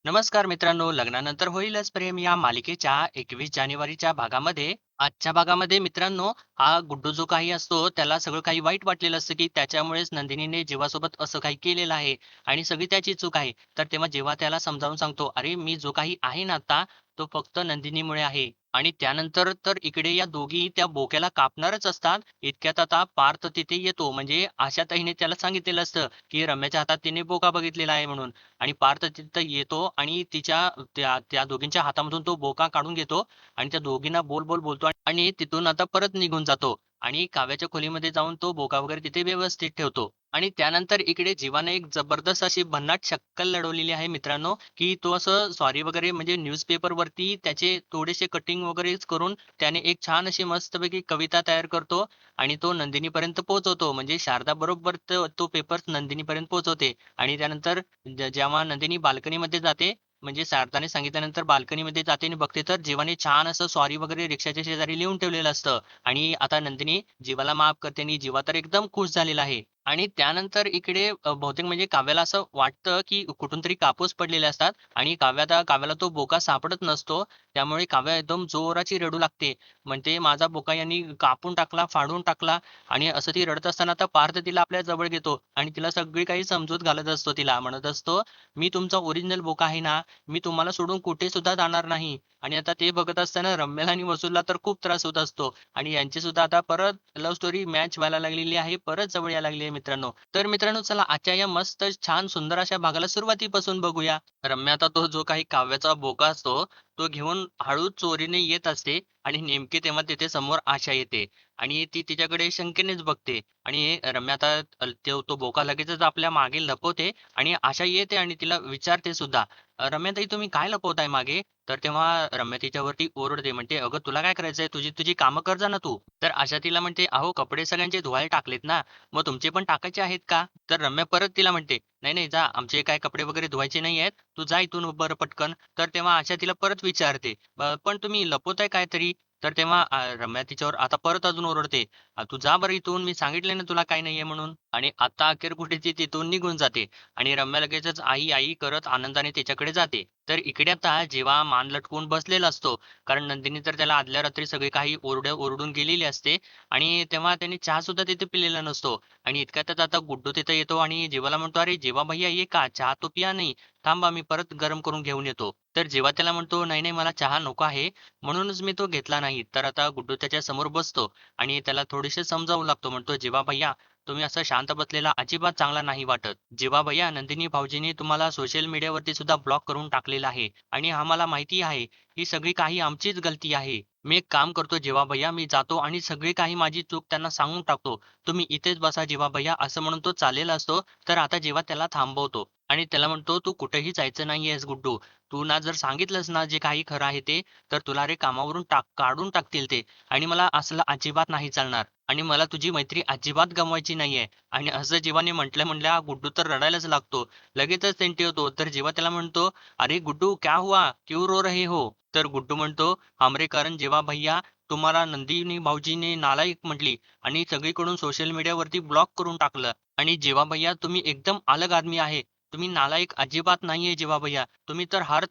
नमस्कार मित्रांनो, लग्नानंतर होईलच प्रेम या मालिकेच्या 21 जानेवारीच्या भागामध्ये आजच्या भागामध्ये मित्रांनो, हा गुड्डू जो काही असतो त्याला सगळं काही वाईट वाटलेलं असतं, की त्याच्यामुळेच नंदिनीने जीवासोबत असं काही केलेलं आहे आणि सगळी त्याची चूक आहे. तर तेव्हा जेव्हा त्याला समजावून सांगतो, "अरे, मी जो काही आहे ना आता, तो फक्त नंदिनीमुळे आहे." आणि त्यानंतर तर इकडे या दोघी त्या बोक्याला कापणारच असतात. इतक्यात आता पार्थ तिथे येतो. म्हणजे आशाताईने त्याला सांगितलेलं असतं, की रम्याच्या हातात तिने बोका बघितलेला आहे म्हणून. आणि पार्थ तिथं येतो आणि तिच्या त्या त्या दोघींच्या हातामधून तो बोका काढून घेतो आणि त्या दोघींना बोल, बोल बोलतो आणि तिथून आता परत निघून जातो आणि काव्याच्या खोलीमध्ये जाऊन तो बोका वगैरे तिथे व्यवस्थित ठेवतो. आणि त्यानंतर इकडे जीवाने एक जबरदस्त अशी भन्नाट शक्कल लढवलेली आहे मित्रांनो, की तो असं सॉरी वगैरे म्हणजे न्यूजपेपरवरती त्याचे थोडेसे कटिंग वगैरेच करून त्याने एक छान अशी मस्तपैकी कविता तयार करतो आणि तो नंदिनीपर्यंत पोहोचवतो. म्हणजे शारदा बरोबर तो पेपर नंदिनीपर्यंत पोहोचवते आणि त्यानंतर जेव्हा नंदिनी बाल्कनीमध्ये जाते, म्हणजे शारदाने सांगितल्यानंतर बाल्कनीमध्ये जाते आणि बघते तर जीवाने छान असं सॉरी वगैरे रिक्षाच्या शेजारी लिहून ठेवलेलं असतं आणि आता नंदिनी जीवाला माफ करते आणि जीवा तर एकदम खुश झालेला आहे. आणि त्यानंतर इकडे बहुतेक म्हणजे काव्याला असं वाटतं, की कुठून तरी कापूस पडलेले असतात आणि काव्याला तो बोका सापडत नसतो. त्यामुळे काव्या एकदम जोराची रडू लागते. म्हणते, "माझा बोका यांनी कापून टाकला, फाडून टाकला." आणि असं ती रडत असताना आता पार्थ तिला आपल्या जवळ घेतो आणि तिला सगळी काही समजूत घालत असतो तिला. म्हणत असतो, "मी तुमचा ओरिजिनल बोका आहे ना, मी तुम्हाला सोडून कुठे सुद्धा जाणार नाही." आणि आता ते बघत असताना रम्याला आणि वसूलला तर खूप त्रास होत असतो आणि यांची सुद्धा आता परत लव्ह स्टोरी मॅच व्हायला लागलेली आहे. परत जवळ यायला लागली आहे मित्रांनो. तर मित्रांनो चला आजच्या या मस्त छान सुंदर अशा भागाला सुरुवातीपासून बघूया. रम्या आता तो जो काही काव्याचा बोका असतो, तो घेऊन हळूच चोरीने येत असते आणि नेमके तेव्हा तिथे समोर आशा येते आणि ती तिच्याकडे शंकेनेच बघते आणि रम्या आता तो बोका लगेचच आपल्या मागे लपवते आणि आशा येते आणि तिला विचारते सुद्धा, "रम्याताई तुम्ही काय लपवताय मागे?" तर तेव्हा रम्या तिच्यावरती ओरडते. म्हणते, "अगं तुला काय करायचंय? तुझी तुझी कामं कर जा ना तू." तर आशा तिला म्हणते, "अहो कपडे सगळ्यांचे धुवायला टाकलेत ना, मग तुमचे पण टाकायचे आहेत का?" तर रम्या परत तिला म्हणते, "नाही, नाही जा आमचे काय कपडे वगैरे धुवायचे नाहीयेत. तू जा इथून बरं पटकन." तर तेव्हा आशा तिला परत विचारते, पण तुम्ही लपवताय काहीतरी?" तर तेव्हा रम्या तिच्यावर आता परत अजून ओरडते, तू जा बरं इथून. मी सांगितले ना तुला काही नाहीये म्हणून." आणि आता अखेर कुठे ती तिथून निघून जाते आणि रम्या लगेचच आई, आई करत आनंदाने तिच्याकडे जाते. तर इकडे आता जेव्हा मान लटकवून बसलेला असतो, कारण नंदिनी तर त्याला आदल्या रात्री सगळी काही ओरडून गेलेली असते आणि तेव्हा त्याने चहासुद्धा तिथे पिलेला नसतो आणि इतक्यातच आता गुड्डू तिथे येतो आणि जीवाला म्हणतो, "अरे जीवा भैय्या ये का? चहा तो पिया नहीं. थांबा मी परत गरम करून घेऊन येतो." तर जेव्हा त्याला म्हणतो, "नाही, नाही मला चहा नको आहे." म्हणूनच मी तो घेतला नाही. तर आता गुड्डू त्याच्या समोर बसतो आणि त्याला थोडेसे समजावू लागतो. म्हणतो, "जेव्हा भैय्या तुम्ही असं शांत बसलेला अजिबात चांगला नाही वाटत. जेव्हा भैय्या नंदिनी भाऊजींनी तुम्हाला सोशल मीडियावरती सुद्धा ब्लॉक करून टाकलेलं आहे आणि आम्हाला माहिती आहे, ही सगळी काही आमचीच गलती आहे. मी एक काम करतो जेव्हा भैय्या मी जातो आणि सगळी काही माझी चूक त्यांना सांगून टाकतो. तुम्ही इथेच बसा जेव्हा भैय्या असं म्हणून तो चाललेला असतो. तर आता जेव्हा त्याला थांबवतो आणि त्याला म्हणतो, "तू कुठेही जायचं नाहीयेस गुड्डू. तू ना जर सांगितलंस ना जे काही खरं आहे ते, तर तुला रे कामावरून काढून टाकतील ते आणि मला असलं अजिबात नाही चालणार आणि मला तुझी मैत्री अजिबात गमवायची नाहीये." आणि असं जीवाने म्हटल्या गुड्डू तर रडायलाच लागतो. लगेचच सेंटी होतो. तर जेव्हा त्याला म्हणतो, "अरे गुड्डू क्या हुआ? क्यों रो रहे हो?" तर गुड्डू म्हणतो, "हमरे कारण जेव्हा भैय्या तुम्हाला नंदिनी भाऊजीने नालायक म्हटली आणि सगळीकडून सोशल मीडियावरती ब्लॉक करून टाकलं आणि जेव्हा भैय्या तुम्ही एकदम अलग आदमी आहे. तुम्ही नालायक अजिबात नाहीये जेव्हा भैय्या. तुम्ही तर हर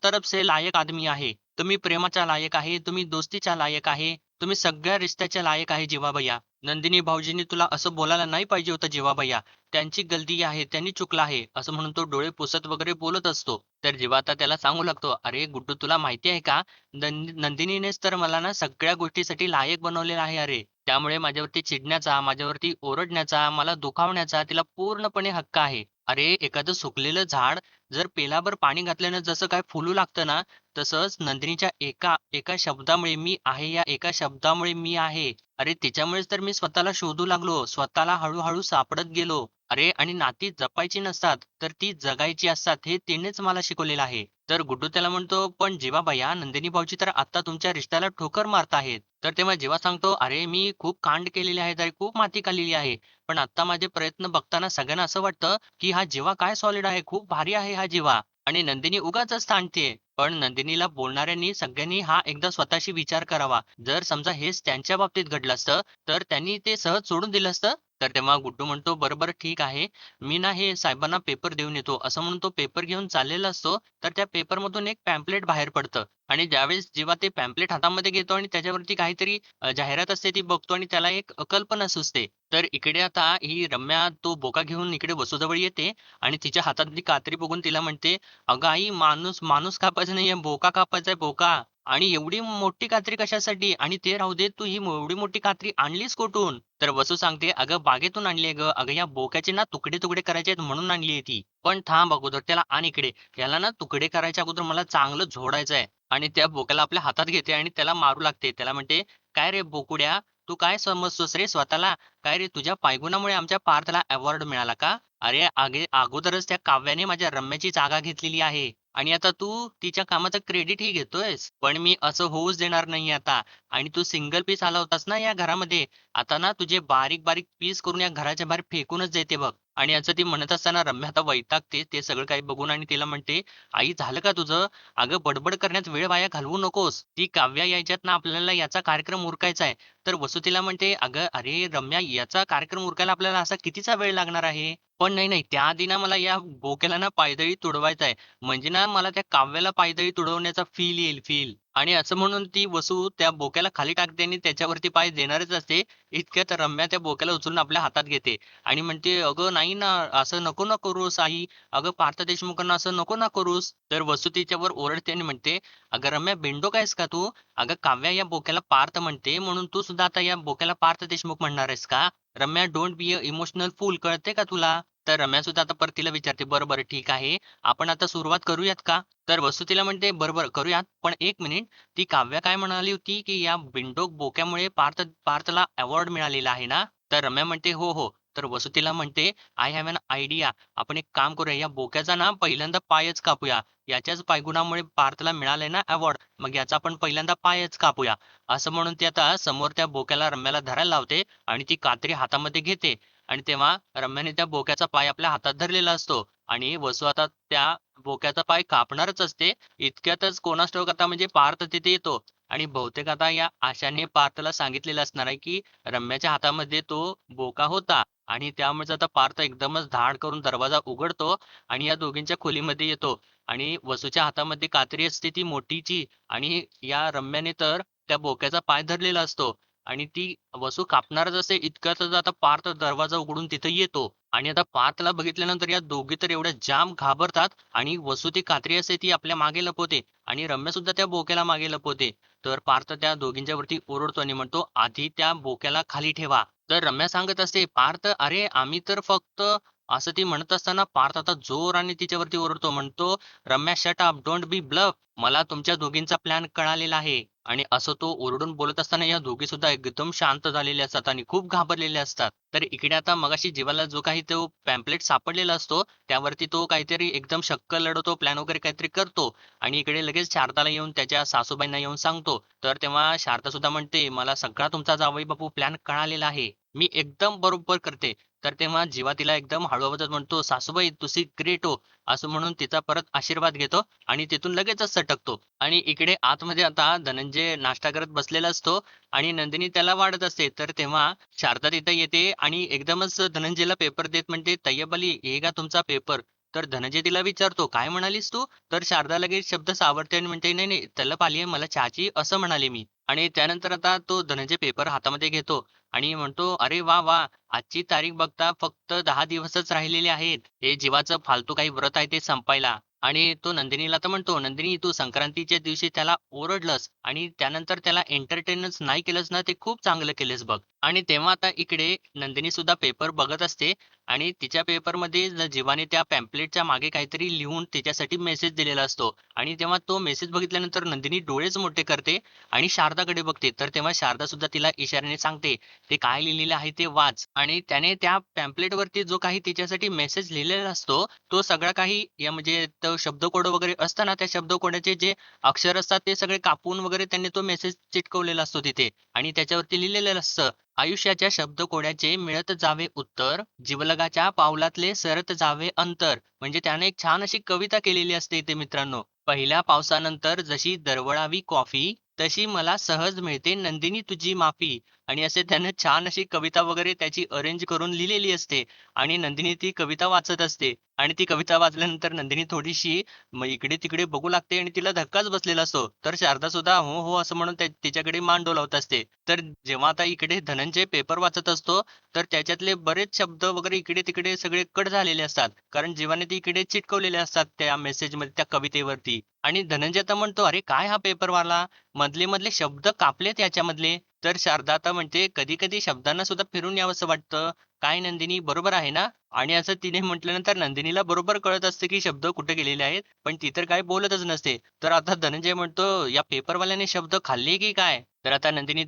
तरफ से लायक आदमी आहे. तुम्ही प्रेमाच्या लायक आहे, तुम्ही दोस्तीच्या लायक आहे, तुम्ही सगळ्या रिश्त्याच्या लायक आहे जेव्हा भैय्या. नंदिनी भाऊजींनी तुला असं बोलायला नाही पाहिजे होतं जेव्हा भैय्या. त्यांची गलती आहे, त्यांनी चुकलं आहे." असं म्हणून तो डोळे पुसत वगैरे बोलत असतो. तर जेव्हा आता त्याला सांगू लागतो, "अरे गुड्डू तुला माहिती आहे का? नंदिनीनेच तर मला ना सगळ्या गोष्टीसाठी लायक बनवलेलं आहे अरे. त्यामुळे माझ्यावरती चिडण्याचा, माझ्यावरती ओरडण्याचा, मला दुखावण्याचा तिला पूर्णपणे हक्क आहे. अरे एखादं सुकलेलं झाड जर पेलाभर पाणी घातल्यानं जसं काय फुलू लागतं ना, तसंच नंदिनीच्या एका एका शब्दामुळे मी आहे या एका शब्दामुळे मी आहे. अरे तिच्यामुळेच तर मी स्वतःला शोधू लागलो. स्वतःला हळू सापडत गेलो. अरे आणि नाती जपायची नसतात, तर ती जगायची असतात. हे तिनेच मला शिकवलेलं आहे." तर गुड्डू त्याला म्हणतो, "पण जेव्हा भैय्या नंदिनी भाऊजी तर आता तुमच्या रिश्त्याला ठोकर मारत आहेत." तर तेव्हा जेव्हा सांगतो, "अरे मी खूप कांड केलेले आहेत अरे खूप माती खाल्लेली आहे. पण आता माझे प्रयत्न बघताना सगळ्यांना असं वाटतं, की हा जिवा काय सॉलिड आहे. खूप भारी आहे हा जिवा आणि नंदिनी उगाचच ताणतेय." पण नंदिनीला बोलणाऱ्यांनी सगळ्यांनी हा एकदा स्वतःशी विचार करावा. जर समजा हेच त्यांच्या बाबतीत घडलं असतं, तर त्यांनी ते सहज सोडून दिलं असतं? तर तेव्हा गुड्डू म्हणतो, "बरं, बरं ठीक आहे. मी ना हे साहेबांना पेपर देऊन येतो." असं म्हणून तो पेपर घेऊन चाललेला असतो. तर त्या पेपरमधून एक पॅम्फलेट बाहेर पडतं आणि ज्यावेळेस जेव्हा ते पॅम्फलेट हातामध्ये घेतो आणि त्याच्यावरती काहीतरी जाहिरात असते ती बघतो आणि त्याला एक कल्पना सुचते. तर इकडे आता ही रम्या तो बोका घेऊन इकडे वसूजवळ येते आणि तिच्या हातातली कात्री बघून तिला म्हणते, "अगं आई, माणूस माणूस कापायचा नाहीये, बोका कापायचा आहे, बोका. आणि एवढी मोठी कात्री कशासाठी? आणि ते राहू दे, तू ही एवढी मोठी कात्री आणलीस कुठून?" तर वसू सांगते, "अगं बागेतून आणली आहे गं. अगं या बोक्याचे ना तुकडे-तुकडे करायचे आहेत म्हणून आणली आहे ती. पण थांब अगोदर त्याला आण इकडे. याला ना तुकडे करायच्या अगोदर मला चांगलं झोडायचं आहे." आणि त्या बोक्याला आपल्या हातात घेते आणि त्याला मारू लागते. त्याला म्हणते, "काय रे बोकुड्या, तू काय समजतोस रे स्वतःला? काय रे तुझ्या पायगुणामुळे आमच्या पार्थला अवॉर्ड मिळाला का? अरे अगोदरच त्या काव्याने माझ्या रम्याची जागा घेतलेली आहे. आणि आता तू तिच्या कामाचं क्रेडिटही घेतोयस. पण मी असं होऊच देणार नाही आता. आणि तू सिंगल पीस आला होतास ना या घरामध्ये. आता ना तुझे बारीक-बारीक पीस करून या घराच्या बाहेर फेकूनच देते बघ." आणि याचं ती म्हणत असताना रम्या आता वैतागते ते सगळं काही बघून आणि तिला म्हणते, "आई झालं का तुझं? अगं बडबड करण्यात वेळ वाया घालवू नकोस. ती काव्या यायच्यात ना आपल्याला याचा कार्यक्रम उरकायचा आहे." तर वसू तिला म्हणते, "अगं अरे रम्या याचा कार्यक्रम उरकायला आपल्याला असा कितीचा वेळ लागणार आहे? पण नाही, नाही त्याआधी ना मला या बोक्याला ना पायदळी तुडवायचा आहे. म्हणजे ना मला त्या काव्याला पायदळी तुडवण्याचा फील येईल फील." आणि असं म्हणून ती वसू त्या बोक्याला खाली टाकते आणि त्याच्यावरती पाय देणारच असते. इतक्यात रम्या त्या बोक्याला उचलून आपल्या हातात घेते आणि म्हणते, "अगं नाही ना, असं नको ना करूस आई. अगं पार्थ देशमुखांना असं नको ना करूस." तर वसू तिच्यावर ओरडते आणि म्हणते, "अगं रम्या बिंडोक आहेस का तू? अगं काव्या या बोक्याला पार्थ म्हणते म्हणून तू सुद्धा आता या बोक्याला पार्थ देशमुख म्हणणार आहेस का? रम्या don't be a emotional fool कळते का तुला?" तर रम्या सुद्धा आता परत तिला विचारते, "बरं, बरं ठीक आहे. आपण आता सुरुवात करूयात का?" तर वसू तिला म्हणते, "बरं, बरं करूयात. पण 1 मिनिट ती काव्या काय म्हणाली होती, की या बिनडोक बोक्यामुळे पार्थला अवॉर्ड मिळालेला आहे ना?" तर रम्या म्हणते, "हो, हो." तर वसू तिला म्हणते, "आय हॅव एन आयडिया. आपण एक काम करूया, या बोक्याचा ना पहिल्यांदा पायच कापूया. याच्याच पायगुणामुळे पार्थला मिळालंय ना अवॉर्ड, मग याचा आपण पहिल्यांदा पायच कापूया." असं म्हणून ती आता समोर त्या बोक्याला रम्याला धरायला लावते आणि ती कात्री हातामध्ये घेते आणि तेव्हा रम्याने त्या बोक्याचा पाय आपल्या हातात धरलेला असतो आणि वसू आता त्या बोक्याचा पाय कापणारच असते. इतक्यातच कोणास ठाऊक आता म्हणजे पार्थ तिथे येतो आणि बहुतेक आता या आशाने पार्थला सांगितलेलं असणार आहे, की रम्याच्या हातामध्ये तो बोका होता आणि त्यामुळेच आता पार्थ एकदमच धाड करून दरवाजा उघडतो आणि या दोघींच्या खोलीमध्ये येतो आणि वसूच्या हातामध्ये कात्री असते ती मोठीची आणि या रम्याने तर त्या बोक्याचा पाय धरलेला असतो आणि ती वसू कापणारच असते. इतक्यातच आता पार्थ दरवाजा उघडून तिथे येतो आणि आता पार्थला बघितल्यानंतर या दोघी तर एवढ्या जाम घाबरतात आणि वसू ती कात्री असते ती आपल्या मागे लपवते आणि रम्या सुद्धा त्या बोक्याला मागे लपवते. तर पार्थ त्या दोघींच्या वरती ओरडतो आणि म्हणतो, "आधी त्या बोक्याला खाली ठेवा." तर रम्या सांगत असते, "पार्थ अरे आम्ही तर फक्त" असं ती म्हणत असताना पार्थ आता जोराने तिच्यावरती ओरडतो. म्हणतो, "Ramya shut up, don't be bluff. मला तुमच्या दोघींचा प्लॅन कळालेला आहे." आणि असं तो ओरडून बोलत असताना या दोघी सुद्धा एकदम शांत झालेल्या असतात आणि खूप घाबरलेल्या असतात. तर इकडे आता मगाशी जीवाला जो काही तो पॅम्पलेट सापडलेला असतो, त्यावरती तो काहीतरी एकदम शक्कल लढवतो, प्लॅन वगैरे काहीतरी करतो आणि इकडे लगेच शारदाला येऊन त्याच्या सासूबाईंना येऊन सांगतो. तर तेव्हा शारदा सुद्धा म्हणते, "मला सगळा तुमचा जावई बापू प्लॅन कळालेला आहे. मी एकदम बरोबर करते." तर तेव्हा जीवा तिला एकदम हळू आवाजात म्हणतो, "सासूबाई तुम्ही ग्रेट हो." असं म्हणून तिचा परत आशीर्वाद घेतो आणि तिथून लगेचच सटकतो. आणि इकडे आतमध्ये आता धनंजय नाश्ता करत बसलेला असतो आणि नंदिनी त्याला वाढत असते. तर तेव्हा शारदा तिथे येते आणि एकदमच धनंजयला पेपर देत म्हणते, "तय्यब अली, हे का तुमचा पेपर?" तर धनंजय तिला विचारतो, "काय म्हणालीस तू?" तर शारदा लगेच शब्द सावरते आणि म्हणते, "नाही, नाही, तलप आली आहे मला चहाची, असं म्हणाले मी." आणि त्यानंतर आता तो धनंजय पेपर हातामध्ये घेतो आणि म्हणतो, "अरे वाह! वाह! आजची तारीख बघता फक्त 10 दिवसच राहिलेले आहेत. हे जीवाचं फालतू काही व्रत आहे ते संपायला." आणि तो नंदिनीला तर म्हणतो, "नंदिनी तू संक्रांतीच्या दिवशी त्याला ओरडलंस आणि त्यानंतर त्याला एंटरटेनच नाही केलंस ना, ते खूप चांगलं केलंस बघ." आणि तेव्हा आता इकडे नंदिनी सुद्धा पेपर बघत असते आणि तिच्या पेपरमध्ये जीवाने त्या पॅम्पलेटच्या मागे काहीतरी लिहून तिच्यासाठी मेसेज दिलेला असतो आणि तेव्हा तो मेसेज बघितल्यानंतर नंदिनी डोळेच मोठे करते आणि शारदाकडे बघते. तर तेव्हा शारदा सुद्धा तिला इशाऱ्याने सांगते, "ते काय लिहिलेलं आहे ते वाच." आणि त्याने त्या पॅम्पलेटवरती जो काही तिच्यासाठी मेसेज लिहिलेला असतो, तो सगळा काही या म्हणजे तो शब्दकोड वगैरे असतं ना, त्या शब्दकोडाचे जे अक्षर असतात ते सगळे कापून वगैरे त्यांनी तो मेसेज चिटकवलेला असतो तिथे आणि त्याच्यावरती लिहिलेलं असतं, "आयुष्याच्या शब्दकोडाचे मिळत जावे उत्तर, जिवलगाच्या पावलातले सरत जावे अंतर." म्हणजे त्याने एक छान अशी कविता केलेली असते इथे मित्रांनो. "पहिल्या पावसानंतर जशी दरवळावी कॉफी, तशी मला सहज मिळते नंदिनी तुझी माफी." आणि असे त्यानं छान अशी कविता वगैरे त्याची अरेंज करून लिहिलेली असते आणि नंदिनी ती कविता वाचत असते आणि ती कविता वाचल्यानंतर नंदिनी थोडीशी मग इकडे-तिकडे बघू लागते आणि तिला धक्काच बसलेला असतो. तर शारदा सुद्धा "हो, हो" असं म्हणून तिच्याकडे मान डोलावत असते. तर जेव्हा आता इकडे धनंजय पेपर वाचत असतो, तर त्याच्यातले बरेच शब्द वगैरे इकडे-तिकडे सगळे कट झालेले असतात. कारण जीवाने ते इकडे चिटकवलेले असतात त्या मेसेजमध्ये, त्या कवितेवरती. आणि धनंजय आता म्हणतो, "अरे काय हा पेपरवाला? मधले-मधले शब्द कापलेत याच्यामधले." तर शारदा आता म्हणते, "कधी-कधी शब्दांना सुद्धा फिरून यावंसं वाटतं. काय नंदिनी बरोबर आहे ना?" आणि असं तिने म्हटल्यानंतर नंदिनीला बरोबर कळत असते, की शब्द कुठे गेलेले आहेत. पण ती तर काही बोलतच नसते. तर आता धनंजय म्हणतो, "या पेपरवाल्याने शब्द खाल्ले की काय?" तर आता नंदिनी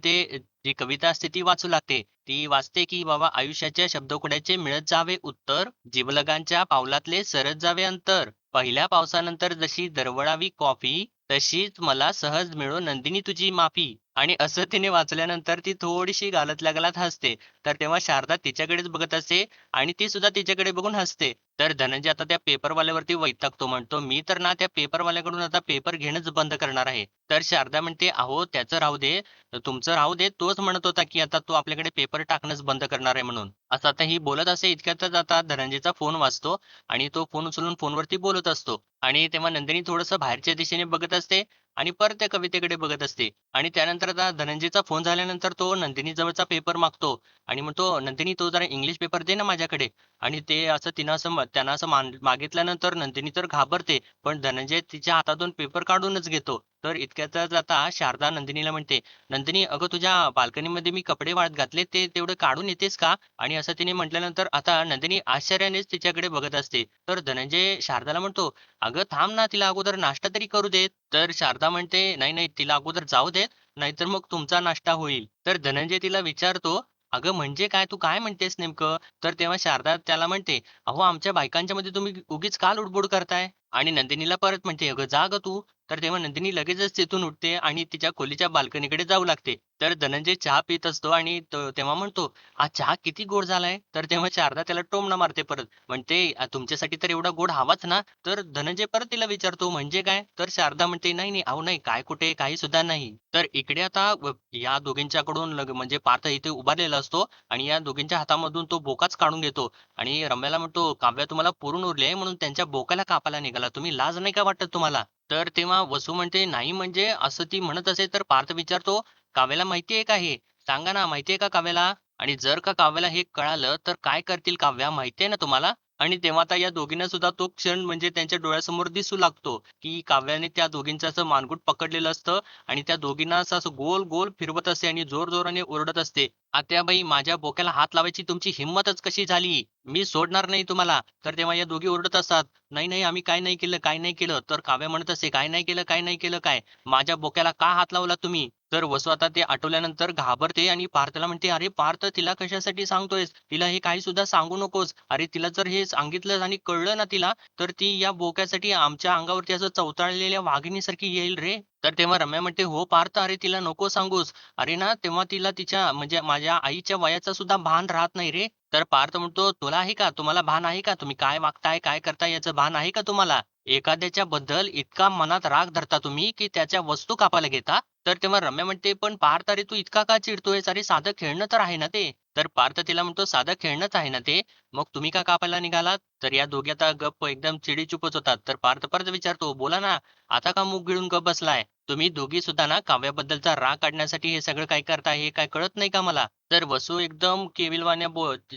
जी कविता असते ती वाचू लागते. ती वाचते, की बाबा आयुष्याच्या शब्दकोड्याचे मिळत जावे उत्तर, जिवलगांच्या पावलातले सरत जावे अंतर. पहिल्या पावसानंतर जशी दरवळावी कॉफी, तशीच मला सहज मिळो नंदिनी तुझी माफी. आणि असं तिने वाचल्यानंतर ती थोडीशी गालातल्या गालात हसते. तर तेव्हा शारदा तिच्याकडेच बघत असते आणि ती सुद्धा तिच्याकडे बघून हसते. तर धनंजय आता त्या पेपरवाल्यावरती वैतागतो. म्हणतो, "मी तर ना त्या पेपरवाल्याकडून आता पेपर घेणंच बंद करणार आहे." तर शारदा म्हणते, "अहो त्याचं राहू दे, तुमचं राहू दे. तोच म्हणत होता, की आता तो आपल्याकडे पेपर टाकणंच बंद करणार आहे म्हणून." असं आता ही बोलत असते इतक्यातच आता धनंजयचा फोन वाजतो आणि तो फोन उचलून फोनवरती बोलत असतो. आणि तेव्हा नंदिनी थोडंसं बाहेरच्या दिशेने बघत असते आणि परत त्या कवितेकडे बघत असते. आणि त्यानंतर आता धनंजयचा फोन झाल्यानंतर तो नंदिनी जवळचा पेपर मागतो आणि म्हणतो, "नंदिनी तो जरा इंग्लिश पेपर दे ना माझ्याकडे." आणि ते असं तिनं त्यानं असं मागितल्यानंतर नंदिनी तर घाबरते. पण धनंजय तिच्या हातातून पेपर काढूनच घेतो. तर इतक्यातच आता शारदा नंदिनीला म्हणते, "नंदिनी अगं तुझ्या बाल्कनीमध्ये मी कपडे वाळत घातले ते तेवढे काढून येतेस का?" आणि असं तिने म्हटल्यानंतर आता नंदिनी आश्चर्यानेच तिच्याकडे बघत असते. तर धनंजय शारदाला म्हणतो, "अगं थांब ना तिला अगोदर नाश्ता तरी करू देत." तर शारदा म्हणते, "नाही, नाही तिला अगोदर जाऊ देत, नाहीतर मग तुमचा नाश्ता होईल." तर धनंजय तिला विचारतो, "अगं म्हणजे काय? तू काय म्हणतेस नेमकं?" तर तेव्हा शारदा त्याला म्हणते, "अहो आमच्या बायकांच्यामध्ये तुम्ही उगीच का लुडबुड करताय?" आणि नंदिनीला परत म्हणते, "अगं जा गं तू." तर तेव्हा नंदिनी लगेचच तिथून उठते आणि तिच्या खोलीच्या बाल्कनीकडे जाऊ लागते. तर धनंजय चहा पीत असतो आणि तेव्हा म्हणतो, "हा चहा किती गोड झालाय?" तर तेव्हा शारदा त्याला टोमणं मारते परत. म्हणते, तुमच्यासाठी तर एवढा गोड हवाच ना?" तर धनंजय परत तिला विचारतो, "म्हणजे काय?" तर शारदा म्हणते, "नाही, नाही. अहो नाही. काय कुठे काही सुद्धा नाही." तर इकडे आता या दोघींच्याकडून म्हणजे पार्थ इथे उभारलेला असतो आणि या दोघींच्या हातामधून तो बोकाच काढून घेतो आणि रम्याला म्हणतो, "काव्या तुम्हाला पुरून उरली आहे म्हणून त्यांच्या बोकाला कापायला निघाला. तुम्ही लाज नाही का वाटत तुम्हाला?" तर तेव्हा वसू म्हणते, "नाही म्हणजे?" असं ती म्हणत असेल तर पार्थ विचारतो, "काव्याला माहिती आहे का हे? सांगा ना, माहिती आहे का काव्याला? आणि जर का काव्याला हे कळालं तर काय करतील काव्या माहिती आहे ना तुम्हाला?" आणि तेव्हा आता या दोघींना सुद्धा तो क्षण म्हणजे त्यांच्या डोळ्यासमोर दिसू लागतो, की काव्याने त्या दोघींचं असं मानगूट पकडलेलं असतं आणि त्या दोघींना असं गोल-गोल फिरवत असते आणि जोरजोराने ओरडत असते, "आत्याबाई माझ्या बोक्याला हात लावायची तुमची हिंमतच कशी झाली? मी सोडणार नाही तुम्हाला." तर तेव्हा या दोघी ओरडत असतात, "नाही, नाही आम्ही काय नाही केलं, काय नाही केलं." तर काव्या म्हणत असते, "काय नाही केलं, काय नाही केलं काय? माझ्या बोक्याला का हात लावला तुम्ही?" तर वसू आता ते आठवल्यानंतर घाबरते आणि पार्थला म्हणते, "अरे पार्थ तिला कशासाठी सांगतोयस? तिला हे काही सुद्धा सांगू नकोस. अरे तिला जर हे सांगितलं आणि कळलं ना तिला, तर ती या बोक्यासाठी आमच्या अंगावरती असं चवताळलेल्या वाघिणीसारखी येईल रे." तर तेव्हा रम्या म्हणते, "हो पार्थ अरे तिला नको सांगूस. अरे ना तेव्हा तिला तिच्या म्हणजे माझ्या आईच्या वयाचं सुद्धा भान राहत नाही रे." तर पार्थ म्हणतो, "तुला आहे का? तुम्हाला भान आहे का? तुम्ही काय वागताय, काय करताय याचं भान आहे का तुम्हाला? एखाद्याच्या बद्दल इतका मनात राग धरता तुम्ही, की त्याच्या वस्तू कापायला घेता?" तर तेव्हा रम्या म्हणते, "पण पार्थ अरे तू इतका का चिडतोयस? अरे साधं खेळणं तर आहे ना ते." तर पार्थ तिला म्हणतो, "साधं खेळणंच आहे ना ते. मग तुम्ही का कापायला निघालात?" तर या दोघी आता गप्प एकदम चिडीचूपच होतात. तर पार्थ परत विचारतो, "बोला ना, आता का मूग गिळून गप्प बसलाय? तुम्ही दोघी सुद्धा ना काव्याबद्दलचा राग काढण्यासाठी हे सगळं काय करताय हे काय कळत नाही का मला?" तर वसू एकदम केविलवाण्या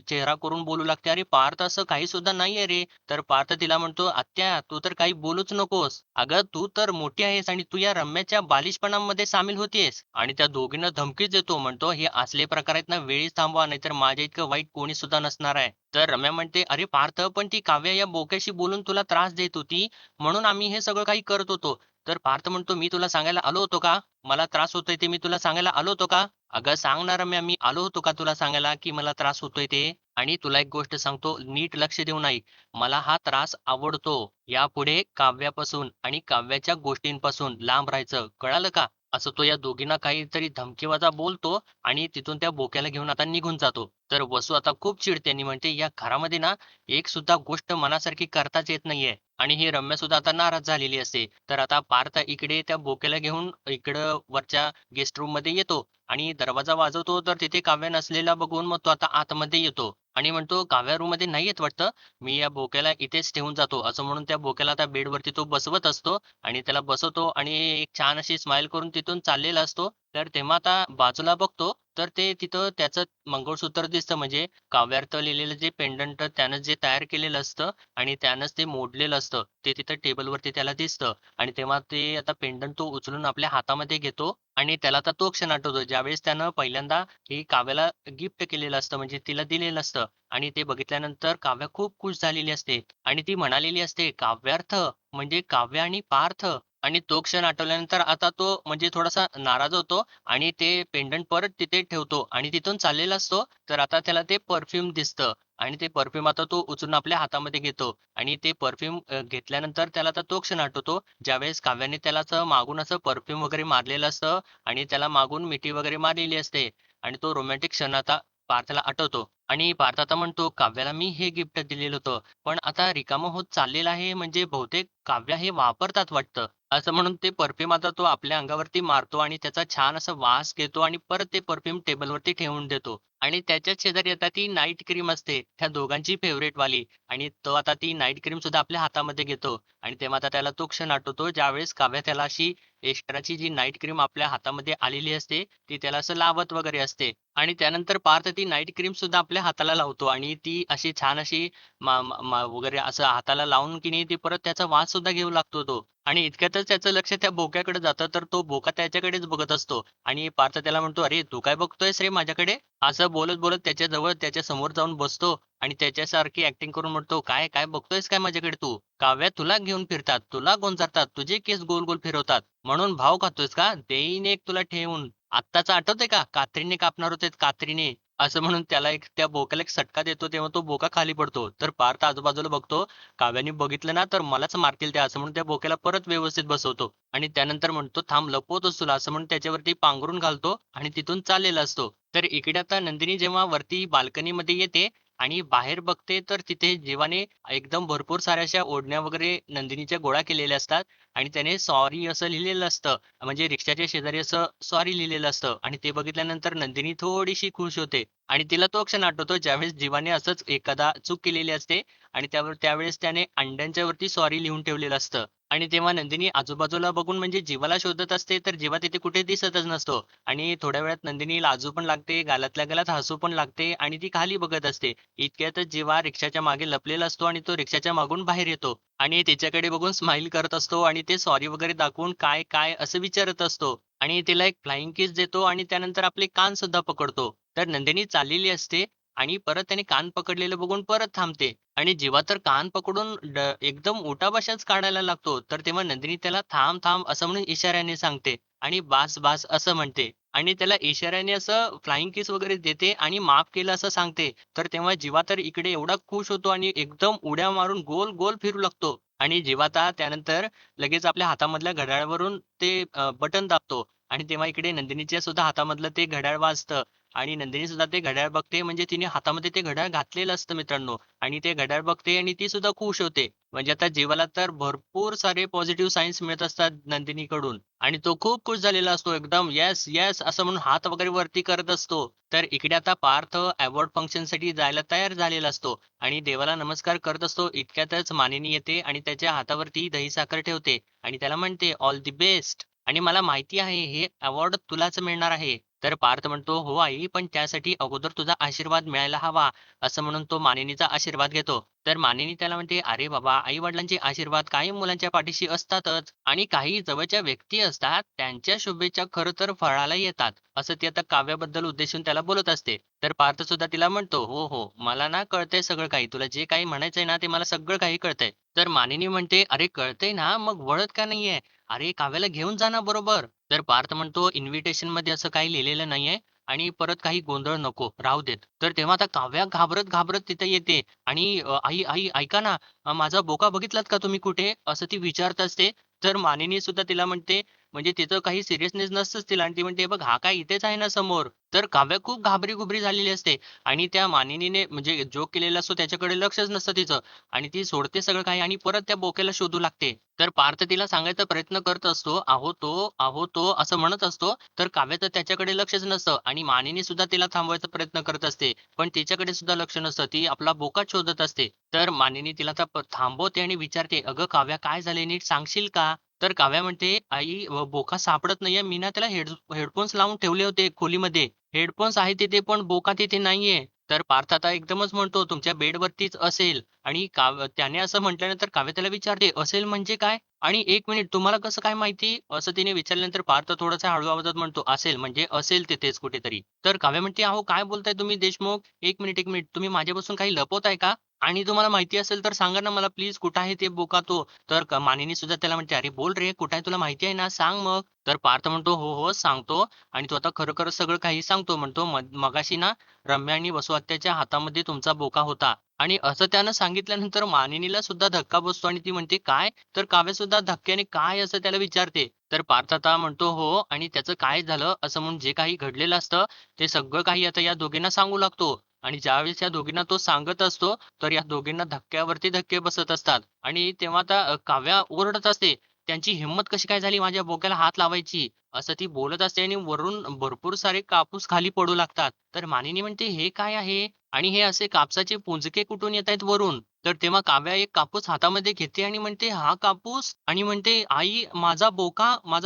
चेहरा करून बोलू लागते, "अरे पार्थ असं काही सुद्धा नाहीये रे." तर पार्थ तिला म्हणतो, "आत्या तू तर काही बोलूच नकोस. अगं तू तर मोठी आहेस आणि तू या रम्याच्या बालिशपणामध्ये सामील होतीयेस." आणि त्या दोघींना धमकीच देतो. म्हणतो, "हे असले प्रकार आहेत ना वेळीच थांबवा नाहीतर माझ्या इतकं वाईट कोणी सुद्धा नसणार आहे." तर रम्या म्हणते, "अरे पार्थ पण ती काव्या या बोक्याशी बोलून तुला त्रास देत होती म्हणून आम्ही हे सगळं काही करत होतो." तर पार्थ म्हणतो, "मी तुला सांगायला आलो होतो का? मला त्रास होतोय ते मी तुला सांगायला आलो होतो का? अगं सांग ना रम्या, मी आलो होतो का तुला सांगायला, की मला त्रास होतोय ते? आणि तुला एक गोष्ट सांगतो, नीट लक्ष देऊन ऐक. मला हा त्रास आवडतो. यापुढे काव्यापासून आणि काव्याच्या गोष्टींपासून लांब राहायचं. कळालं का?" असं तो या दोघींना काहीतरी धमकीवजा बोलतो आणि तिथून त्या बोक्याला घेऊन आता निघून जातो. तर वसू आता खूप चिडते आणि म्हणते, "या घरामध्ये ना एक सुद्धा गोष्ट मनासारखी करताच येत नाहीये." आणि ही रम्या सुद्धा आता नाराज झालेली असते. तर आता पार्थ इकडे त्या बोक्याला घेऊन इकडं वरच्या गेस्ट रूममध्ये येतो आणि दरवाजा वाजवतो, तर तिथे काव्य नसलेला बघून मग तो आता आतमध्ये येतो आणि म्हणतो, "काव्या रूममध्ये नाही येत वाटतं. मी या बोक्याला इथेच ठेवून जातो." असं म्हणून त्या बोक्याला आता बेडवरती तो बसवत असतो आणि त्याला बसवतो आणि एक छान अशी स्माईल करून तिथून चाललेला असतो. तर तेव्हा आता बाजूला बघतो, तर ते तिथं त्याचं मंगळसूत्र दिसतं म्हणजे काव्यार्थ लिहिलेलं जे पेंडंट त्यानं जे तयार केलेलं असतं आणि त्यानंच ते मोडलेलं असतं. ते तिथं टेबलवरती त्याला दिसतं आणि तेव्हा ते आता पेंडंट तो उचलून आपल्या हातामध्ये घेतो आणि त्याला आता तो क्षण आठवतो, ज्यावेळेस त्यानं पहिल्यांदा ही काव्याला गिफ्ट केलेलं असतं म्हणजे तिला दिलेलं असतं आणि ते बघितल्यानंतर काव्या खूप खुश झालेली असते आणि ती म्हणालेली असते, "काव्यार्थ म्हणजे काव्य आणि पार्थ." आणि तो क्षण आठवल्यानंतर आता तो म्हणजे थोडासा नाराज होतो आणि ते पेंडंट परत तिथे ठेवतो आणि तिथून चाललेला असतो. तर आता त्याला ते परफ्यूम दिसतं आणि ते परफ्यूम आता तो उचलून आपल्या हातामध्ये घेतो आणि ते परफ्यूम घेतल्यानंतर त्याला आता तो क्षण आठवतो, ज्यावेळेस काव्याने त्याला असं मागून असं परफ्यूम वगैरे मारलेलं असतं आणि त्याला मागून मिठी वगैरे मारलेली असते आणि तो रोमॅन्टिक क्षण आता पार्थला आठवतो आणि पार्थ आता म्हणतो, "काव्याला मी हे गिफ्ट दिलेलं होतं, पण आता रिकामं होत चाललेलं आहे म्हणजे बहुतेक काव्या हे वापरतात वाटतं." असं म्हणून ते परफ्यूम आता तो आपल्या अंगावरती मारतो आणि त्याचा छान असा वास घेतो आणि परत ते परफ्यूम टेबलवरती ठेवून देतो. आणि त्याच्याच शेजारी आता ती नाईट क्रीम असते, त्या दोघांची फेव्हरेट वाली आणि तो आता ती नाईट क्रीम सुद्धा आपल्या हातामध्ये घेतो आणि तेव्हा आता त्याला तो क्षण आठवतो, ज्यावेळेस काव्या त्याला अशी एक्स्ट्राची जी नाईट क्रीम आपल्या हातामध्ये आलेली असते, ती त्याला असं लावत वगैरे असते आणि त्यानंतर पार्थ ती नाईट क्रीम सुद्धा आपल्या हाताला लावतो आणि ती अशी छान अशी वगैरे असं हाताला लावून की नाही ती परत त्याचा वास सुद्धा घेऊ लागतो तो. आणि इतक्यातच त्याचं लक्ष त्या बोक्याकडे जातं, तर तो बोका त्याच्याकडेच बघत असतो आणि पार्थ त्याला म्हणतो, "अरे, तू काय बघतोयस रे माझ्याकडे?" असं बोलत-बोलत त्याच्याजवळ त्याच्यासमोर जाऊन बसतो आणि त्याच्यासारखी ॲक्टिंग करून म्हणतो, "काय, काय बघतोयस काय माझ्याकडे तू? काव्या तुला घेऊन फिरतात, तुला गोंजारतात, तुझे केस गोल-गोल फिरवतात. म्हणून भाव खातोयस का? देईन एक तुला ठेवून. आत्ताचं आठवतंय का? कात्रीने कापणार होते कात्रीने." असं म्हणून त्याला एक त्या बोक्याला एक सटका देतो, तेव्हा तो बोका खाली पडतो. तर पार्थ आजूबाजूला बघतो काव्याने बघितलं ना तर मलाच मारतील त्या असं म्हणून त्या बोक्याला परत व्यवस्थित बसवतो आणि त्यानंतर म्हणतो थांब लपवतोच तुला असं म्हणून त्याच्यावरती पांघरून घालतो आणि तिथून चाललेला असतो. तर इकडे आता नंदिनी जेव्हा वरती बाल्कनीमध्ये येते आणि बाहेर बघते तर तिथे जीवाने एकदम भरपूर साऱ्या अशा ओढण्या वगैरे नंदिनीच्या गोळा केलेल्या असतात आणि त्याने सॉरी असं लिहिलेलं असतं. म्हणजे रिक्षाच्या शेजारी असं सॉरी लिहिलेलं असतं आणि ते बघितल्यानंतर नंदिनी थोडीशी खुश होते आणि तिला तो क्षण आठवतो ज्यावेळेस जीवाने असंच एखादा चूक केलेली असते आणि त्यावेळेस त्याने अंड्यांच्या वरती सॉरी लिहून ठेवलेलं असतं आणि तेव्हा नंदिनी आजूबाजूला बघून म्हणजे जीवाला शोधत असते तर जीवा तिथे कुठे दिसतच नसतो आणि थोड्या वेळात नंदिनी लाजू पण लागते गालातल्या गालात हसू पण लागते आणि ती खाली बघत असते इतक्यातच जीवा रिक्षाच्या मागे लपलेला असतो आणि तो रिक्षाच्या मागून बाहेर येतो आणि तिच्याकडे बघून स्माईल करत असतो आणि ते सॉरी वगैरे दाखवून काय काय असं विचारत असतो आणि तिला एक फ्लाइंग किस देतो आणि त्यानंतर आपले कान सुद्धा पकडतो तर नंदिनी चाललेली असते आणि परत त्याने कान पकडलेलं बघून परत थांबते आणि जेव्हा तर कान पकडून एकदम उठाबशाच काढायला लागतो, तर तेव्हा नंदिनी त्याला "थांब, थांब" असं म्हणून इशाऱ्याने सांगते आणि "बास, बास" असं म्हणते आणि त्याला इशाऱ्याने असं फ्लाइंग किस वगैरे देते आणि माफ केलं असं सांगते. तर तेव्हा जीवा तर इकडे एवढा खुश होतो आणि एकदम उड्या मारून गोल-गोल फिरू लागतो आणि जीवा आता त्यानंतर लगेच आपल्या हातामधल्या घड्याळावरून ते बटन दाबतो आणि तेव्हा इकडे नंदिनीच्या सुद्धा हातामधलं ते घड्याळ वाजतं आणि नंदिनी सुद्धा ते घड्याळ बघते म्हणजे तिने हातामध्ये ते घड्याळ घातलेलं असतं मित्रांनो आणि ते घड्याळ बघते आणि ती सुद्धा खुश होते. म्हणजे आता जीवाला तर भरपूर सारे पॉझिटिव्ह सायन्स मिळत असतात नंदिनीकडून आणि तो खूप खुश झालेला असतो. एकदम येस, येस असं म्हणून हात वगैरे वरती करत असतो. तर इकडे आता पार्थ अवॉर्ड फंक्शनसाठी जायला तयार झालेला असतो आणि देवाला नमस्कार करत असतो. इतक्यातच मानिनी येते आणि त्याच्या हातावरती दही साखर ठेवते आणि त्याला म्हणते, "ऑल द बेस्ट." आणि मला माहिती आहे हे अवॉर्ड तुलाच मिळणार आहे. तर पार्थ म्हणतो, "हो आई, पण त्यासाठी अगोदर तुझा आशीर्वाद मिळायला हवा." असं म्हणून तो मानिनीचा आशीर्वाद घेतो. तर मानिनी त्याला म्हणते, "अरे बाबा, आई-वडिलांचे आशीर्वाद कायम मुलांच्या पाठीशी असतातच आणि काही जवळच्या व्यक्ती असतात, त्यांच्या शुभेच्छा खरं तर फळाला येतात." असं ती आता काव्याबद्दल उद्देशून त्याला बोलत असते. तर पार्थ सुद्धा तिला म्हणतो, "हो, हो, मला ना कळतंय सगळं काही. तुला जे काही म्हणायचंय ना, ते मला सगळं काही कळतंय." तर मानिनी म्हणते, "अरे कळतंय ना, मग वळत का नाहीये? अरे काव्याला घेऊन जा ना बरोबर." तर पार्थ म्हणतो, "इन्व्हिटेशनमध्ये असं काही लिहिलेलं नाहीये आणि परत काही गोंधळ नको, राहू देत." तर तेव्हा आता काव्या घाबरत-घाबरत तिथे येते आणि "आई, आई ऐका ना, माझा बोका बघितलात का तुम्ही कुठे?" असं ती विचारत असते. तर मानिनी सुद्धा तिला म्हणते म्हणजे तिचं काही सिरियसनेस नसतंच तिला आणि ती म्हणते, "बघ हा काय इथेच आहे ना समोर." तर काव्या खूप घाबरी-घुबरी झालेली असते आणि त्या मानिनीने म्हणजे जोक केलेला असतो त्याच्याकडे लक्षच नसतं तिचं आणि ती सोडते सगळं काही आणि परत त्या बोक्याला शोधू लागते. तर पार्थ तिला सांगायचा प्रयत्न करत असतो, "अहो तो" असं म्हणत असतो. तर काव्य तर त्याच्याकडे लक्षच नसतं आणि मानिनी सुद्धा तिला थांबवायचा प्रयत्न करत असते. पण तिच्याकडे सुद्धा लक्ष नसतं. ती आपला बोकाच शोधत असते. तर मानिनी तिला थांबवते आणि विचारते, "अगं काव्या काय झालंय नीट सांगशील का?" तर काव्या म्हणते, "आई बोका सापडत नाहीये. मी ना त्याला हेडफोन्स लावून ठेवले होते खोलीमध्ये. हेडफोन्स आहे तिथे पण बोका तिथे नाहीये." तर पार्थ आता एकदमच म्हणतो, "तुमच्या बेडवरतीच असेल." आणि त्याने असं म्हटल्यानंतर काव्य त्याला विचारते, "असेल म्हणजे काय? आणि 1 मिनिट तुम्हाला कसं काय माहिती?" असं तिने विचारल्यानंतर पार्थ थोडासा हळू आवाजात म्हणतो, "असेल म्हणजे असेल तिथेच कुठेतरी." तर काव्य म्हणते, "अहो काय बोलताय तुम्ही देशमुख? 1 मिनिट तुम्ही माझ्यापासून काही लपवताय का? आणि तुम्हाला माहिती असेल तर सांगा ना मला प्लीज कुठे आहे ते बोका तो?" तर मानिनी सुद्धा त्याला म्हणते, "अरे बोल रे कुठे आहे तुला माहिती आहे ना सांग मग." तर पार्थ म्हणतो, "हो सांगतो." आणि तो आता खरं-खरं सगळं काही सांगतो. म्हणतो, मगाशी ना रम्या आणि वसु आत्याच्या हातामध्ये तुमचा बोका होता." आणि असं त्यानं सांगितल्यानंतर मानिनीला सुद्धा धक्का बसतो आणि ती म्हणते, "काय?" तर काव्य सुद्धा धक्क्याने "काय?" असं त्याला विचारते. तर पार्थ आता म्हणतो, "हो." आणि त्याचं काय झालं असं म्हणून जे काही घडलेलं असतं, ते सगळं काही आता या दोघींना सांगू लागतो. आणि ज्यावेळेस या दोघींना तो सांगत असतो, तर या दोघींना धक्क्यावरती धक्के बसत असतात. आणि तेव्हा आता काव्या ओरडत असते, "त्यांची हिंमत कशी काय झाली माझ्या बोक्याला हात लावायची?" असं ती बोलत असते आणि वरून भरपूर सारे कापूस खाली पडू लागतात. तर मानिनी म्हणते, "हे काय आहे? आणि हे असे कापसाचे पुंजके कुठून येतायत वरून?" तर तेव्हा काव्या एक कापूस हातामध्ये घेते आणि म्हणते, "हा कापूस?" आणि म्हणते, "आई माझा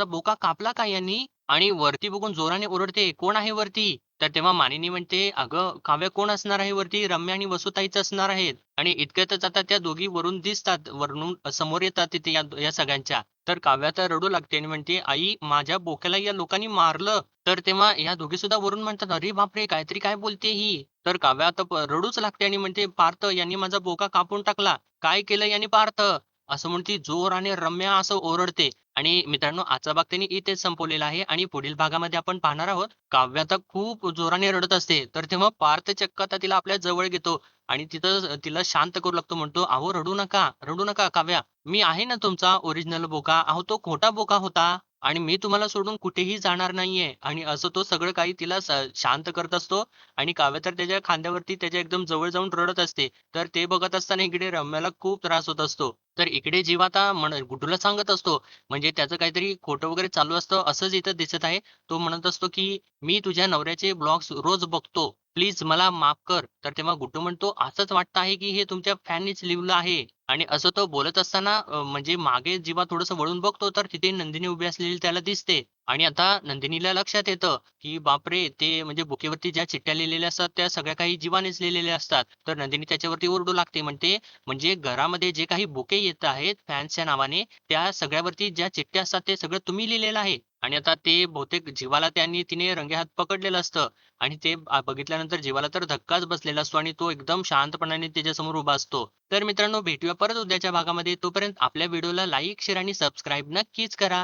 बोका कापला का यांनी?" आणि वरती बघून जोराने ओरडते, "कोण आहे वरती?" तर तेव्हा मानिनी म्हणते, "अगं काव्या कोण असणार आहे वरती? रम्या आणि वसुताईच असणार आहेत." आणि इतक्यातच आता त्या दोघी वरून दिसतात. वरून समोर येतात तिथे या सगळ्यांच्या. तर काव्या तर रडू लागते आणि म्हणते, "आई माझ्या बोक्याला या लोकांनी मारलं." तर तेव्हा ह्या दोघी सुद्धा वरून म्हणतात, "अरे बापरे! काहीतरी काय बोलते ही?" तर काव्या आता रडूच लागते आणि म्हणते, "पार्थ यांनी माझा बोका कापून टाकला. काय केलं याने पार्थ?" असं म्हणून ती जोराने रम्या असं ओरडते. आणि मित्रांनो आजचा भाग त्यांनी इथेच संपवलेला आहे आणि पुढील भागामध्ये आपण पाहणार आहोत काव्य आता खूप जोराने रडत असते. तर तेव्हा पार्थ चक्क आता तिला आपल्या जवळ घेतो आणि तिथं तिला शांत करू लागतो. म्हणतो, "अहो रडू नका काव्या. मी आहे ना तुमचा ओरिजिनल बोका. अहो तो खोटा बोका होता आणि मी तुम्हाला सोडून कुठेही जाणार नाहीये." आणि असं तो सगळं काही तिला शांत करत असतो आणि काव्य तर त्याच्या खांद्यावरती त्याच्या एकदम जवळ जाऊन रडत असते. तर ते बघत असताना इकडे रम्याला खूप त्रास होत असतो. तर इकडे जीव आता गुड्डूला सांगत असतो, म्हणजे त्याचं काहीतरी खोटं वगैरे चालू असतं असंच इथं दिसत आहे. तो म्हणत असतो, की "मी तुझ्या नवऱ्याचे ब्लॉग्स रोज बघतो. प्लीज मला माफ कर." तर तेव्हा गुड्डू म्हणतो, "असंच वाटतं आहे, की हे तुमच्या फॅननीच लिहिलं आहे." आणि असं तो बोलत असताना म्हणजे मागे जेव्हा थोडंसं वळून बघतो, तर तिथे नंदिनी उभी असलेली त्याला दिसते. आणि आता नंदिनीला लक्षात येतं, की बापरे! ते म्हणजे बुकेवरती ज्या चिठ्ठ्या लिहिलेल्या असतात, त्या सगळ्या काही जीवानेच लिहिलेल्या असतात. तर नंदिनी त्याच्यावरती ओरडू लागते. म्हणते, "म्हणजे घरामध्ये जे काही बुके येत आहेत फॅन्सच्या नावाने, त्या सगळ्यावरती ज्या चिठ्ठ्या असतात ते सगळं तुम्ही लिहिलेलं आहे." आणि आता ते बहुतेक जीवाला तिने रंगेहात पकडलेलं असतं आणि ते बघितल्यानंतर जीवाला तर धक्काच बसलेला असतो आणि तो एकदम शांतपणाने त्याच्यासमोर उभा असतो. तर मित्रांनो भेटूया परत उद्याच्या भागामध्ये. तोपर्यंत आपल्या व्हिडिओला लाईक, शेअर आणि सबस्क्राईब नक्कीच करा.